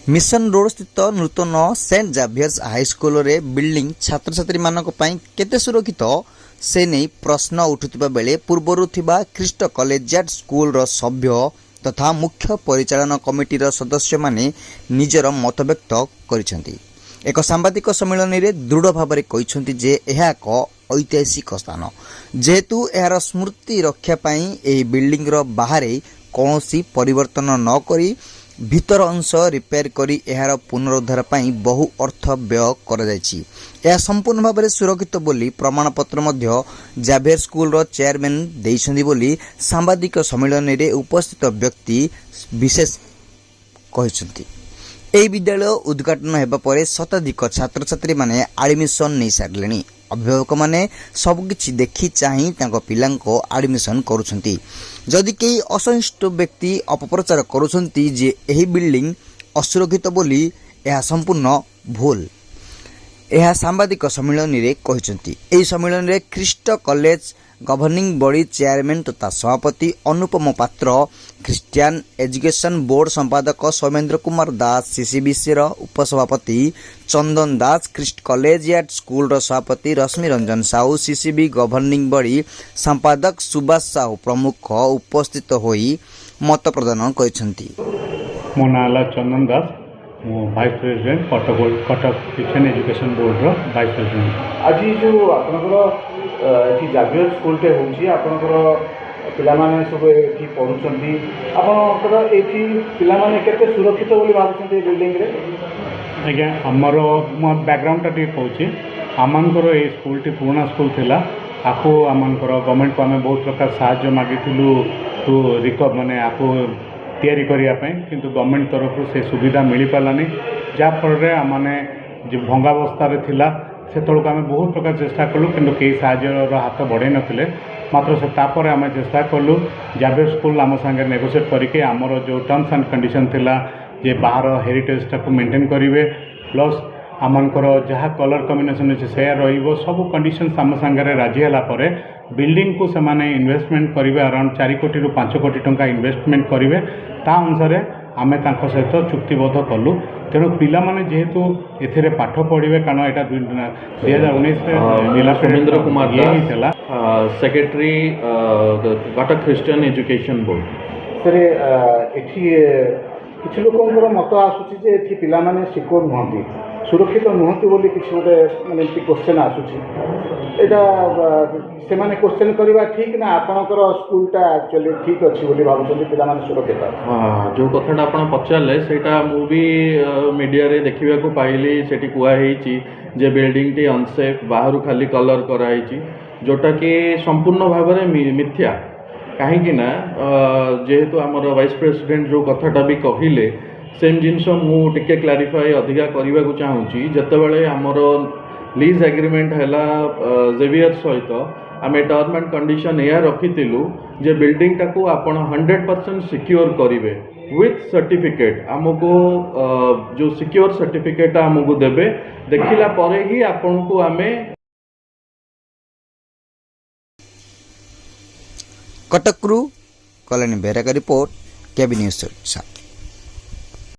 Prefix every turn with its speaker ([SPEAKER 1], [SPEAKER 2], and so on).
[SPEAKER 1] Mission road स्थित नूतन Saint जाभियर्स high school रे building छात्र छात्री मानक पई केते सुरक्षित से नहीं प्रश्न उठुतिबा बेले पूर्वरु थिबा ख्रीष्ट कॉलेजिएट स्कूल रो सभ्य तथा मुख्य परिचालन कमिटी रो सदस्य माने निजर मत व्यक्त करिसेंती। एक सांबादिक सम्मेलन में दृढ़ भाव में कहते जे यह एक ऐतिहासिक स्थान जेहेतु यार स्मृति रक्षा पाई बिल्डिंग रो बाहर कौन परिवर्तन न करी भीतर अंश रिपेयर करी यार पुनरुद्धार पाई बहु अर्थ व्यय करा जायछि। यह संपूर्ण भाव में सुरक्षित बोली प्रमाणपत्र मध्य जाभियर स्कूल रो चेयरमैन देइछन्ति बोली सांबादिक सम्मेलन में उपस्थित व्यक्ति विशेष कहिसन्ति। एही विद्यालय उद्घाटन हेबा परे शताधिक छात्र छात्री माने एडमिशन नहीं सारलेनी। अभिभावक माने सबकिछि देखि चाहि तांको पिलांको एडमिशन करूछन्ति। जदि केही असंतुष्ट व्यक्ति अपप्रचार करूछन्ति जे एही बिल्डिंग असुरक्षित बोली यह संपूर्ण भूल यह सांबादिक सम्मेलन में कहिसन्ति। एही सम्मेलन में ख्रीष्ट कॉलेज गवर्निंग बॉडी चेयरमैन तथा सभापति अनुपम पात्र, क्रिश्चियन एजुकेशन बोर्ड संपादक सौमेन्द्र कुमार दास, सीसीबीसी उपसभापति चंदन दास, ख्रीष्ट कॉलेजिएट स्कूल सभापति Rashmi Ranjan Sahu, CCB governing body संपादक सुभाष साहू प्रमुख उपस्थित होई मत प्रदान करिसेंति।
[SPEAKER 2] मो नाला चंदन दास, मो vice president Cuttack Christian education board रो वाइस प्रेसिडेंट।
[SPEAKER 3] आज जो आपनकर एठी जाभियर स्कूल टे होची आपनकर पिलामाने सब एठी पढुचंती आपनकर एठी पिलामाने केते सुरक्षित बोली भाबुचंती बिल्डिंग रे?
[SPEAKER 2] आज्ञा हमर मो बैकग्राउंड टा टी कहूची आमनकर ए स्कूल टी पुराना स्कूल थिला। आको आमनकर गवर्नमेंट को आमे बहुत प्रकार सहायता मागिथिलु तो रिकव माने आको तैयारी करिया पई, किंतु गवर्नमेंट तरफ से सुविधा मिली पालानी। जा फल रे आमाने जे भंगावस्था रे थिला सेतळक आमे बहुत प्रकार चेष्टा कलु किंतु कई साहाय्यर हाथ बढ़े नथिले। मात्र से तापर आमे चेष्टा कलु जाभियर स्कूल आम संगे नेगोशिएट करके आमर जो टर्म्स एंड कंडीशन थिला जे बाहर हेरिटेज टाको मेंटेन करिवे प्लस आमनकर जहाँ कलर कॉम्बिनेशन अच्छे से रहिबो सब कंडीशन आम संगे राजी होला परे बिल्डिंग को सेमाने इन्वेस्टमेंट करिवे अराउंड 4 कोटी रु 5 कोटी टंका इन्वेस्टमेंट करिवे। ता अनुसार आमे तांको सहित चुक्तिबद्ध कलु। तेणु पिला माने जेहेतु एथिरे पाठ पढ़िबे कारण एटा 2019 जिला
[SPEAKER 4] Soumendra Kumar
[SPEAKER 2] Das
[SPEAKER 4] secretary Cuttack Christian education board.
[SPEAKER 3] Sir एठी किछि लोकंकर मत आसुची जे एठी पिला माने सिक्योर नहंती सुरक्षित नहंती बोली किछि गोटे माने क्वेश्चन आसुची। एटा से माने क्वेश्चन करबा ठीक ना आपनकर स्कूलटा एक्चुअली ठीक अछि बोली भाबुचंती पिला माने सुरक्षित?
[SPEAKER 4] जो कथाटा आपण पचारले सेटा मु भी मीडिया रे देखिबा को पाइली। सेठी कुआ हेची जे बिल्डिंग टी अनसेफ बाहरु खाली कलर करा हेची जोटा कि संपूर्ण भाव में मिथ्या। कहीं ना जेहेतु आमर वाइस प्रेसिडेंट जो कथाटा भी कहले सेम जिनस मुझे क्लारिफाई अधिका करने को चाहूँगी। जितेबाला आमर लीज एग्रीमेंट है जेवियर सहित आम टर्म एंड कंडीशन या रखीलु जे बिल्डिंग टाको आपण 100% सिक्योर करेंगे विथ सर्टिफिकेट। आमको जो सिक्योर सर्टिफिकेट आमको देवे देखला परे ही आपण को आमे।
[SPEAKER 1] कटकरू कल्याणी बेहरा का रिपोर्ट केबी न्यूज।